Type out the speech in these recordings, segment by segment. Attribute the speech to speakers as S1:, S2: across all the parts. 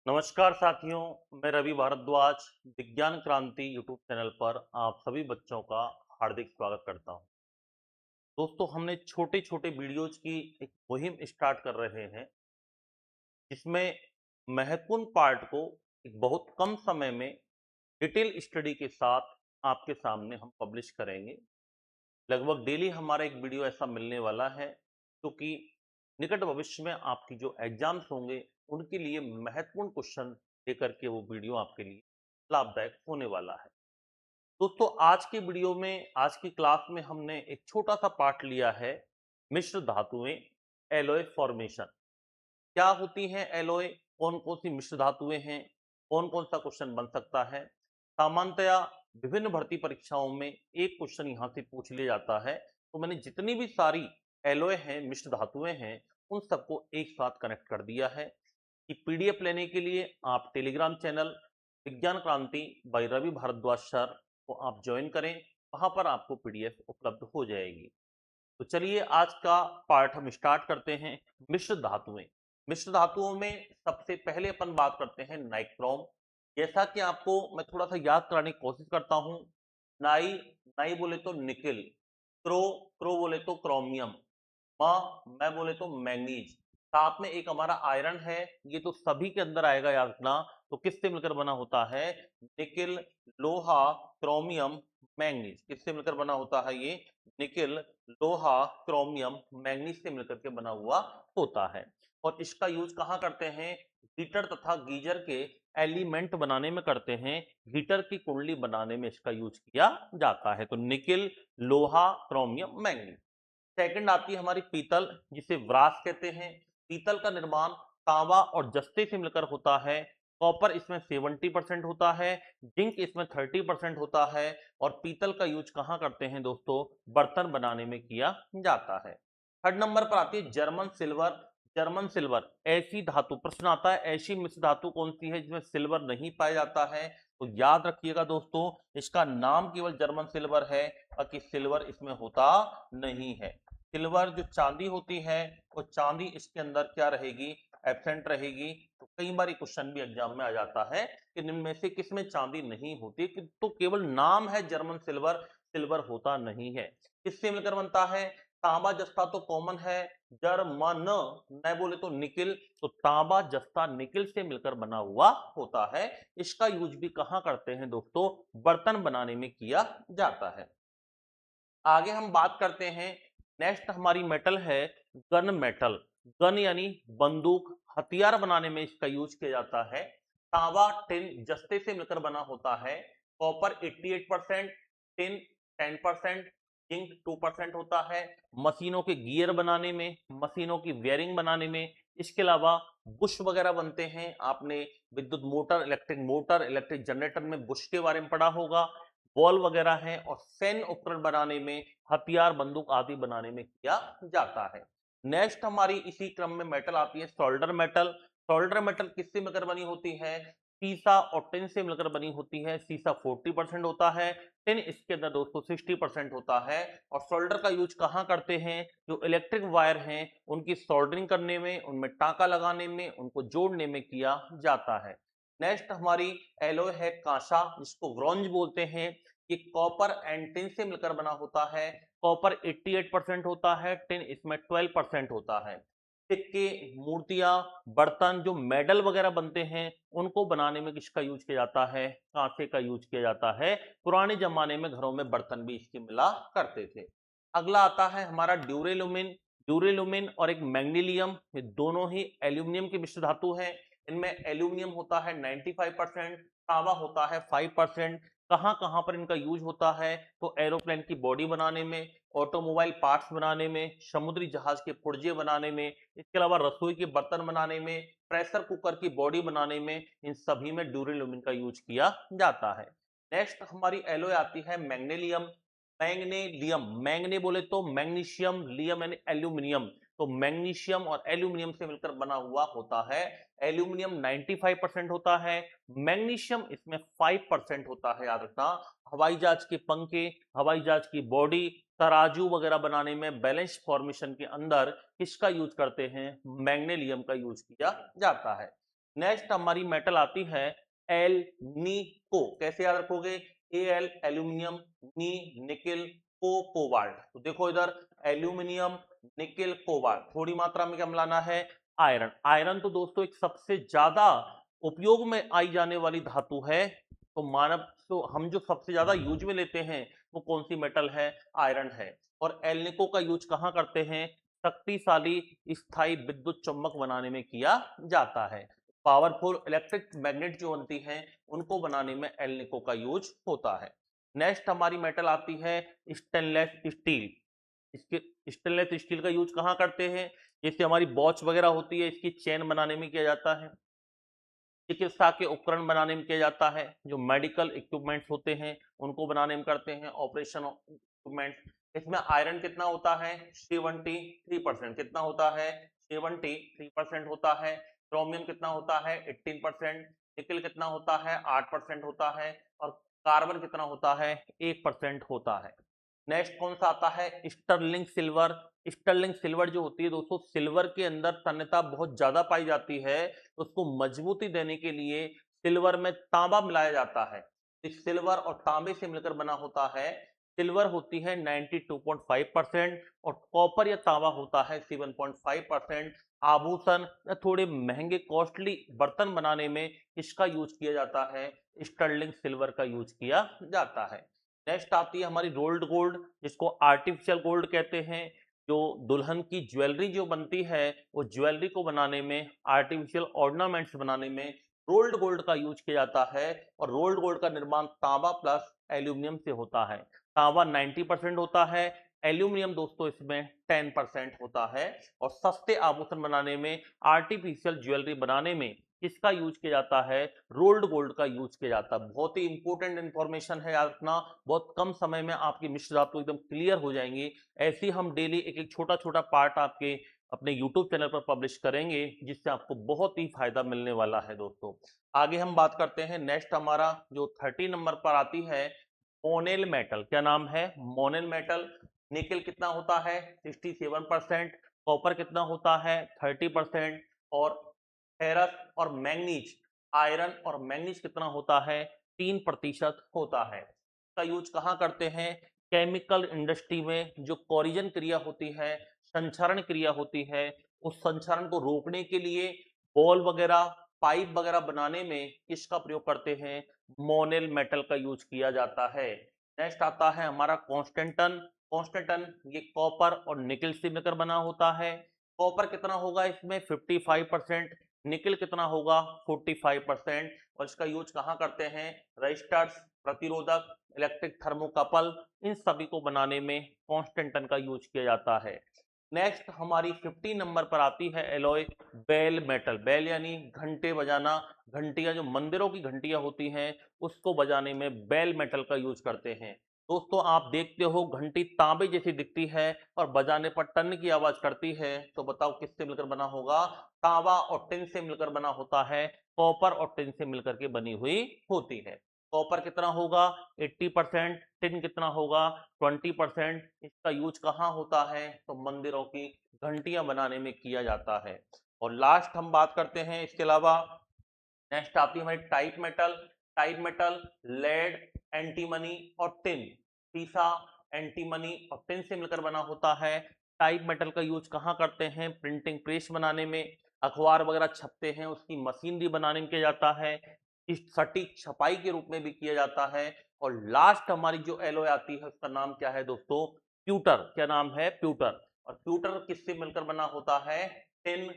S1: नमस्कार साथियों, मैं रवि भारद्वाज विज्ञान क्रांति यूट्यूब चैनल पर आप सभी बच्चों का हार्दिक स्वागत करता हूं। दोस्तों, हमने छोटे छोटे वीडियोज की एक मुहिम स्टार्ट कर रहे हैं जिसमें महत्वपूर्ण पार्ट को एक बहुत कम समय में डिटेल स्टडी के साथ आपके सामने हम पब्लिश करेंगे। लगभग डेली हमारा एक वीडियो ऐसा मिलने वाला है क्योंकि निकट भविष्य में आपकी जो एग्जाम्स होंगे उनके लिए महत्वपूर्ण क्वेश्चन लेकर के वो वीडियो आपके लिए लाभदायक होने वाला है। दोस्तों, आज की वीडियो में आज की क्लास में हमने एक छोटा सा पार्ट लिया है मिश्र धातुएं, एलॉय फॉर्मेशन। क्या होती हैं एलॉय, कौन कौन सी मिश्र धातुएं हैं, कौन कौन सा क्वेश्चन बन सकता है। सामान्यतया विभिन्न भर्ती परीक्षाओं में एक क्वेश्चन यहाँ से पूछ लिया जाता है, तो मैंने जितनी भी सारी एलॉय हैं, मिश्र धातुएं हैं, उन सबको एक साथ कनेक्ट कर दिया है कि पीडीएफ लेने के लिए आप टेलीग्राम चैनल विज्ञान क्रांति बाय रवि भारद्वाज सर को आप ज्वाइन करें। वहां पर आपको पीडीएफ उपलब्ध हो जाएगी। तो चलिए आज का पार्ट हम स्टार्ट करते हैं। मिश्र धातुएं। मिश्र धातुओं में सबसे पहले अपन बात करते हैं नाइक्रोम। जैसा कि आपको मैं थोड़ा सा याद कराने की कोशिश करता हूं। नाई, नाई बोले तो निकिल। क्रो, क्रो बोले तो क्रोमियम। मैं बोले तो मैंगनीज। साथ में एक हमारा आयरन है, ये तो सभी के अंदर आएगा याद रखना। तो किससे मिलकर बना होता है? निकिल, लोहा, क्रोमियम, मैंगनीज। किससे मिलकर बना होता है ये? निकिल, लोहा, क्रोमियम, मैंगनीज से मिलकर के बना हुआ होता है। और इसका यूज कहाँ करते हैं? हीटर तथा गीजर के एलिमेंट बनाने में करते हैं। हीटर की कुंडली बनाने में इसका यूज किया जाता है। तो निकिल, लोहा, क्रोमियम, मैंगनीज। सेकंड आती है हमारी पीतल, जिसे व्रास कहते हैं। पीतल का निर्माण तांबा और जस्ते से मिलकर होता है। कॉपर इसमें 70% होता है, जिंक इसमें 30% होता है। और पीतल का यूज कहाँ करते हैं दोस्तों? बर्तन बनाने में किया जाता है। थर्ड नंबर पर आती है जर्मन सिल्वर। जर्मन सिल्वर ऐसी धातु, प्रश्न आता है ऐसी मिश्र धातु कौन सी है जिसमें सिल्वर नहीं पाया जाता है? तो याद रखिएगा दोस्तों, इसका नाम केवल जर्मन सिल्वर है, बाकी सिल्वर इसमें होता नहीं है। सिल्वर जो चांदी होती है, वो चांदी इसके अंदर क्या रहेगी? एब्सेंट रहेगी। तो कई बार क्वेश्चन भी एग्जाम में आ जाता है कि इनमें से किसमें चांदी नहीं होती, तो केवल नाम है जर्मन सिल्वर, सिल्वर होता नहीं है। किससे मिलकर बनता है? तांबा जस्ता तो कॉमन है। जर्मन न बोले तो निकिल, तो तांबा जस्ता निकिल से मिलकर बना हुआ होता है। इसका यूज भी कहाँ करते हैं दोस्तों? बर्तन बनाने में किया जाता है। आगे हम बात करते हैं, नेक्स्ट हमारी मेटल है गन मेटल। गन यानी बंदूक, हथियार बनाने में इसका यूज किया जाता है। तांबा टिन जस्ते से मिलकर बना होता है। कॉपर 88%, टिन 10%, जिंक 2% होता है। मशीनों के गियर बनाने में, मशीनों की वेयरिंग बनाने में, इसके अलावा बुश वगैरह बनते हैं। आपने विद्युत मोटर, इलेक्ट्रिक जनरेटर में बुश के बारे में पढ़ा होगा। बॉल वगैरह हैं, और सैन्य उपकरण बनाने में, हथियार, बंदूक आदि बनाने में किया जाता है। नेक्स्ट हमारी इसी क्रम में मेटल आती है सोल्डर मेटल। सोल्डर मेटल किससे मिलकर बनी होती है? सीसा और टिन से मिलकर बनी होती है। सीसा 40% होता है, टिन इसके अंदर दोस्तों 60% होता है। और सोल्डर का यूज कहाँ करते हैं? जो इलेक्ट्रिक वायर हैं उनकी सोल्डरिंग करने में, उनमें टांका लगाने में, उनको जोड़ने में किया जाता है। नेक्स्ट हमारी एलॉय है कांसा, जिसको ब्रॉन्ज बोलते हैं। ये कॉपर एंड टिन से मिलकर बना होता है। कॉपर 88% होता है, टिन इसमें 12% होता है। सिक्के, मूर्तियां, बर्तन, जो मेडल वगैरह बनते हैं उनको बनाने में किसका यूज किया जाता है? कांसे का यूज किया जाता है। पुराने जमाने में घरों में बर्तन भी इसके मिला करते थे। अगला आता है हमारा ड्यूरेलुमिन। ड्यूरेलुमिन और एक मैग्नीलियम, ये दोनों ही एल्यूमिनियम की मिश्र धातु है। इनमें एल्यूमिनियम होता है 95%, तांबा होता है 5%। कहाँ कहाँ पर इनका यूज होता है? तो एरोप्लेन की बॉडी बनाने में, ऑटोमोबाइल पार्ट्स बनाने में, समुद्री जहाज के पुर्जे बनाने में, इसके अलावा रसोई के बर्तन बनाने में, प्रेशर कुकर की बॉडी बनाने में, इन सभी में ड्यूरेलुमिन का यूज किया जाता है। नेक्स्ट हमारी एलॉय आती है मैग्नीलियम। मैग्नेलियम, मैग्ने बोले तो मैग्नीशियम, लियम यानी एल्यूमिनियम। तो मैग्नीशियम और एल्यूमिनियम से मिलकर बना हुआ होता है। एल्यूमिनियम 95% होता है, मैग्नीशियम इसमें 5% होता है, याद रखना। हवाई जहाज के पंखे, हवाई जहाज की बॉडी, तराजू वगैरह बनाने में, बैलेंस फॉर्मेशन के अंदर किसका यूज करते हैं? मैग्नीलियम का यूज किया जाता है। नेक्स्ट हमारी मेटल आती है एल नीको। कैसे याद रखोगे? एल एल्यूमिनियम, नी निकिल, को कोबाल्ट। तो देखो इधर एल्यूमिनियम, निकिल, कोबाल्ट। थोड़ी मात्रा में क्या मिलाना है? आयरन। आयरन तो दोस्तों एक सबसे ज्यादा उपयोग में आई जाने वाली धातु है। तो मानव तो हम जो सबसे ज्यादा यूज में लेते हैं वो कौन सी मेटल है? आयरन है। और एल्निको का यूज कहाँ करते हैं? शक्तिशाली स्थायी विद्युत चुम्बक बनाने में किया जाता है। पावरफुल इलेक्ट्रिक मैग्नेट जो बनती हैं उनको बनाने में एल्निको का यूज होता है। नेक्स्ट हमारी मेटल आती है स्टेनलेस स्टील। इसके स्टेनलेस स्टील का यूज कहाँ करते हैं? जैसे हमारी वॉच वगैरह होती है, इसकी चेन बनाने में किया जाता है, चिकित्सा के उपकरण बनाने में किया जाता है, जो मेडिकल इक्विपमेंट्स होते हैं उनको बनाने में करते हैं, ऑपरेशन इक्विपमेंट्स। इसमें आयरन कितना होता है? 73%। कितना होता है? 73% होता है। क्रोमियम कितना होता है? 18%। निकल कितना होता है? 8% होता है। और कार्बन कितना होता है? 1% होता है। नेक्स्ट कौन सा आता है? Sterling silver. स्टर्लिंग सिल्वर जो होती है दोस्तों, सिल्वर के अंदर तन्यता बहुत ज्यादा पाई जाती है, तो उसको मजबूती देने के लिए सिल्वर में तांबा मिलाया जाता है। इस सिल्वर और तांबे से मिलकर बना होता है। सिल्वर होती है 92.5% और कॉपर या तांबा होता है 7.5%। आभूषण या थोड़े महंगे कॉस्टली बर्तन बनाने में इसका यूज किया जाता है, स्टर्लिंग सिल्वर का यूज किया जाता है। नेक्स्ट आती है हमारी रोल्ड गोल्ड, जिसको आर्टिफिशियल गोल्ड कहते हैं। जो दुल्हन की ज्वेलरी जो बनती है, वो ज्वेलरी को बनाने में, आर्टिफिशियल ऑर्नामेंट्स बनाने में रोल्ड गोल्ड का यूज किया जाता है। और रोल्ड गोल्ड का निर्माण तांबा प्लस एल्यूमिनियम से होता है। तांबा 90% होता है, एल्यूमिनियम दोस्तों इसमें 10% होता है। और सस्ते आभूषण बनाने में, आर्टिफिशियल ज्वेलरी बनाने में किसका यूज किया जाता है? रोल्ड गोल्ड का यूज किया जाता है। बहुत ही इंपॉर्टेंट इंफॉर्मेशन है, याद रखना। बहुत कम समय में आपकी मिश्र धातु एकदम क्लियर हो जाएंगी। ऐसे हम डेली एक एक छोटा छोटा पार्ट आपके अपने यूट्यूब चैनल पर पब्लिश करेंगे, जिससे आपको बहुत ही फायदा मिलने वाला है दोस्तों। आगे हम बात करते हैं। नेक्स्ट हमारा जो 30 नंबर पर आती है मोनेल मेटल। क्या नाम है? Monel metal. निकल कितना होता है? 67%। कॉपर कितना होता है? 30%। और फेरस और मैंगनीज, आयरन और मैंगनीज कितना होता है? 3% होता है। इसका यूज कहाँ करते हैं? केमिकल इंडस्ट्री में जो कोरिजन क्रिया होती है, संक्षारण क्रिया होती है, उस संक्षारण को रोकने के लिए बॉल वगैरह, पाइप वगैरह बनाने में किसका प्रयोग करते हैं? मोनेल मेटल का यूज किया जाता है। नेक्स्ट आता है हमारा कॉन्स्टेंटन। कॉन्स्टेंटन ये कॉपर और निकल से मिलकर बना होता है। कॉपर कितना होगा इसमें? 55%। निकल कितना होगा? 45%। और इसका यूज कहाँ करते हैं? रजिस्टर्स, प्रतिरोधक, इलेक्ट्रिक थर्मोकपल, इन सभी को बनाने में कॉन्स्टेंटन का यूज किया जाता है। नेक्स्ट हमारी 50 नंबर पर आती है एलॉय बेल मेटल। बेल यानी घंटे बजाना। घंटियां जो मंदिरों की घंटियां होती हैं उसको बजाने में बेल मेटल का यूज करते हैं। दोस्तों आप देखते हो घंटी तांबे जैसी दिखती है और बजाने पर टन की आवाज करती है, तो बताओ किससे मिलकर बना होगा? तांबा और टिन से मिलकर बना होता है। कॉपर और टिन से मिलकर के बनी हुई होती है। कॉपर कितना होगा? 80%। टिन कितना होगा? 20%। इसका यूज कहाँ होता है? तो मंदिरों की घंटियां बनाने में किया जाता है। और लास्ट हम बात करते हैं इसके अलावा। नेक्स्ट आती है हमारी type metal. Type metal lead, antimony और टिन, सीसा, एंटीमनी और टिन से मिलकर बना होता है। टाइप मेटल का यूज कहाँ करते हैं? प्रिंटिंग प्रेस बनाने में, अखबार वगैरह छपते हैं उसकी मशीनरी बनाने में किया जाता है, इस सटीक छपाई के रूप में भी किया जाता है। और लास्ट हमारी जो एलॉय आती है उसका नाम क्या है दोस्तों? प्यूटर। क्या नाम है? प्यूटर। और प्यूटर किससे मिलकर बना होता है? टिन,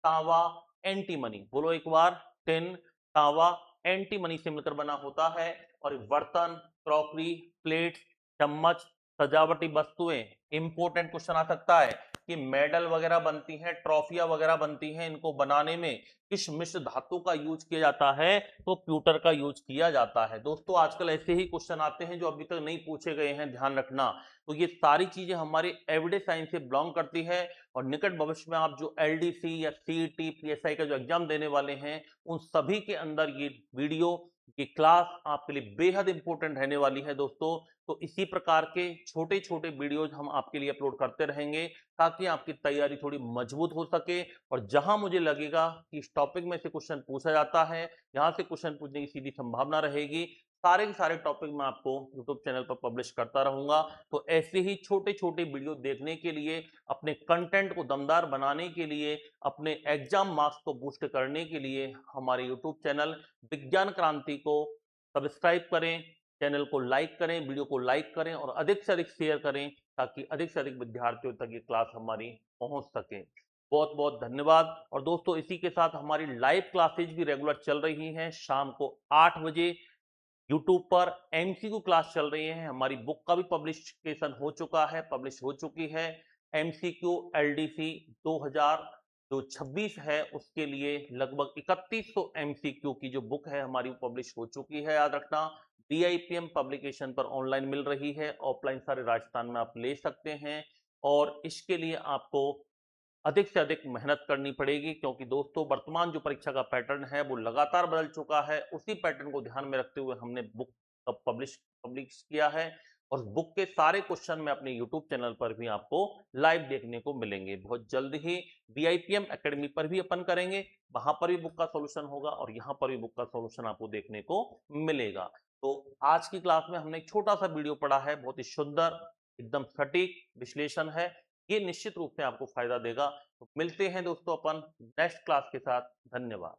S1: तांबा, एंटीमनी। बोलो एक बार। टिन, तांबा, एंटीमनी से मिलकर बना होता है। और बर्तन, क्रॉकरी, प्लेट, चम्मच, सजावटी वस्तुएं। इंपॉर्टेंट क्वेश्चन आ सकता है कि मेडल वगैरह बनती हैं, ट्रॉफियां वगैरह बनती हैं, इनको बनाने में किस मिश्र धातु का यूज किया जाता है? तो प्यूटर का यूज किया जाता है। दोस्तों आजकल ऐसे ही क्वेश्चन आते हैं जो अभी तक नहीं पूछे गए हैं, ध्यान रखना। तो ये सारी चीजें हमारे एवरीडे साइंस से बिलोंग करती है। और निकट भविष्य में आप जो एलडीसी या सीईटी, पीएसआई का जो एग्जाम देने वाले हैं, उन सभी के अंदर ये वीडियो ये क्लास आपके लिए बेहद इंपॉर्टेंट रहने वाली है दोस्तों। तो इसी प्रकार के छोटे छोटे वीडियोज हम आपके लिए अपलोड करते रहेंगे ताकि आपकी तैयारी थोड़ी मजबूत हो सके। और जहां मुझे लगेगा कि इस टॉपिक में से क्वेश्चन पूछा जाता है, यहाँ से क्वेश्चन पूछने की सीधी संभावना रहेगी, सारे के सारे टॉपिक मैं आपको यूट्यूब चैनल पर पब्लिश करता रहूंगा। तो ऐसे ही छोटे छोटे वीडियो देखने के लिए, अपने कंटेंट को दमदार बनाने के लिए, अपने एग्जाम मार्क्स को बूस्ट करने के लिए हमारे यूट्यूब चैनल विज्ञान क्रांति को सब्सक्राइब करें, चैनल को लाइक करें, वीडियो को लाइक करें और अधिक से अधिक शेयर करें ताकि अधिक से अधिक विद्यार्थियों तक ये क्लास हमारी पहुंच सके। बहुत बहुत धन्यवाद। और दोस्तों इसी के साथ हमारी लाइव क्लासेज भी रेगुलर चल रही हैं। शाम को 8 बजे यूट्यूब पर एमसीक्यू क्लास चल रही है। हमारी बुक का भी पब्लिकेशन हो चुका है, पब्लिश हो चुकी है। एमसीक्यू एलडीसी 2000 जो 26 है उसके लिए लगभग 3100 एमसीक्यू की जो बुक है हमारी वो पब्लिश हो चुकी है। याद रखना, बीआईपीएम पब्लिकेशन पर ऑनलाइन मिल रही है, ऑफलाइन सारे राजस्थान में आप ले सकते हैं। और इसके लिए आपको अधिक से अधिक मेहनत करनी पड़ेगी क्योंकि दोस्तों वर्तमान जो परीक्षा का पैटर्न है वो लगातार बदल चुका है। उसी पैटर्न को ध्यान में रखते हुए हमने बुक पब्लिश पब्लिश किया है और बुक के सारे क्वेश्चन में अपने यूट्यूब चैनल पर भी आपको लाइव देखने को मिलेंगे। बहुत जल्द ही बीआईपीएम एकेडमी पर भी अपन करेंगे, वहां पर भी बुक का सॉल्यूशन होगा और यहाँ पर भी बुक का सॉल्यूशन आपको देखने को मिलेगा। तो आज की क्लास में हमने एक छोटा सा वीडियो पढ़ा है, बहुत ही सुंदर, एकदम सटीक विश्लेषण है। ये निश्चित रूप से आपको फायदा देगा। तो मिलते हैं दोस्तों अपन नेक्स्ट क्लास के साथ। धन्यवाद।